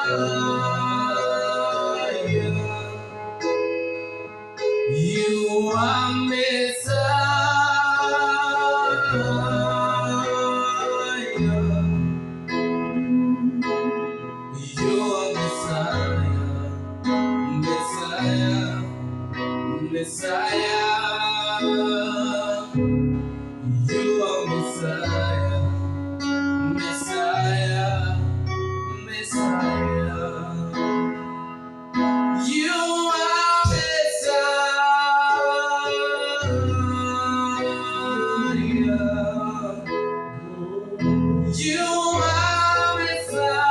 You are Messiah. You are Messiah, Messiah, Messiah. You are Messiah, Messiah, Messiah. You are Messiah. You are Messiah.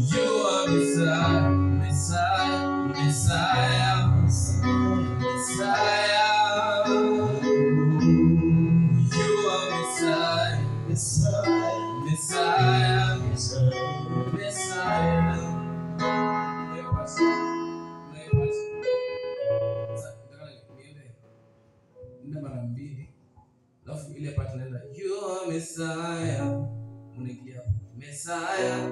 You are Messiah, Messiah, Messiah, Messiah. You are Messiah, Messiah, Messiah, Messiah. Mara mbili alafu ile part inaenda you are Messiah, unaingia Messiah,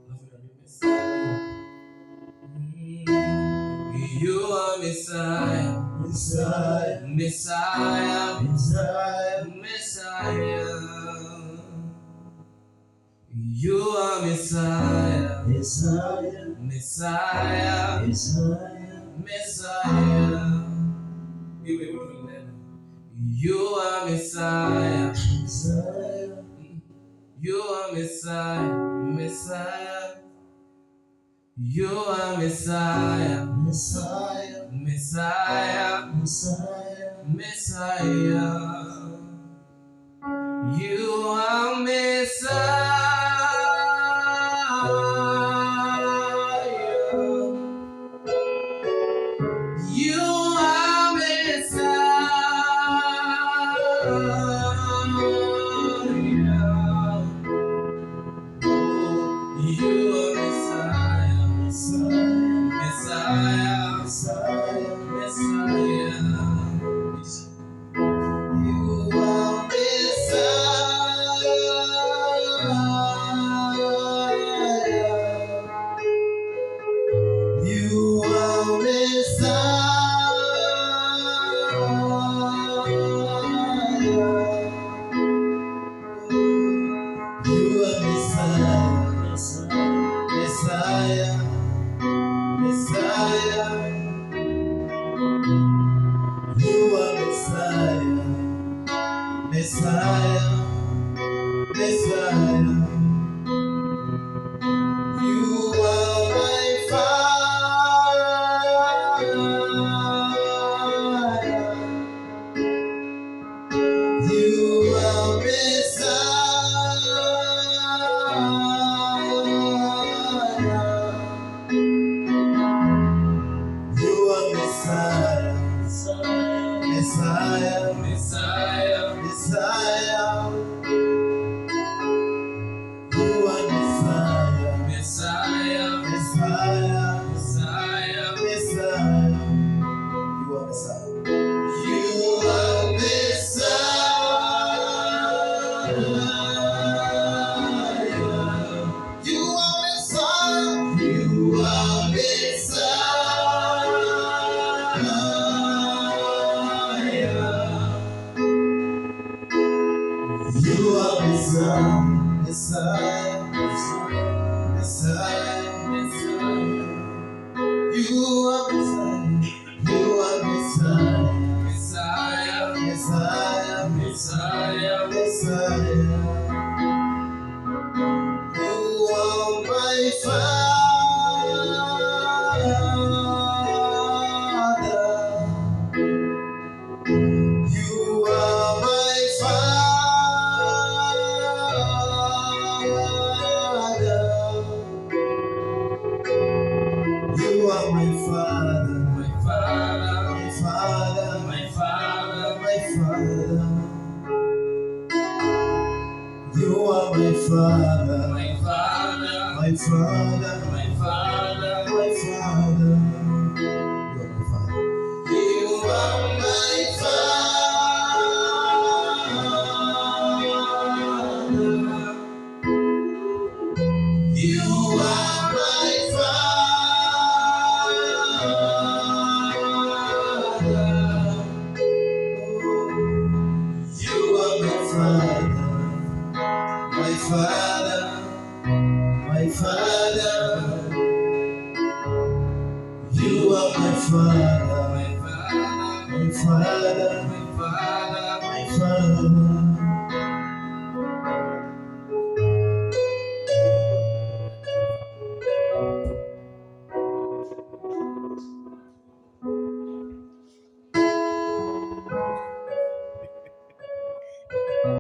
alafu ndio Messiah. You are Messiah, Messiah, Messiah, Messiah, Messiah. You are Messiah, Messiah, Messiah, Messiah. You are Messiah, Messiah. You are Messiah, Messiah. You are Messiah, Messiah, Messiah, Messiah. You are Messiah. You are Messiah, Messiah. You are my Father. You are Messiah. You are Messiah, Messiah, Messiah, Messiah. You are Messiah, Messiah, Messiah, Messiah, Messiah. You are Messiah. You are Messiah. You are Messiah. You are Messiah. You are Messiah, Messiah, Messiah, Messiah. You are Messiah, you are Messiah, Messiah, Messiah, Messiah, Messiah. You are my Father. You are my Father. You are my Father, my Father, my Father, my Father, my Father. You are my Father, my Father, my Father, my Father, my Father. You are my Father. You are my Father. Father, my Father, my Father.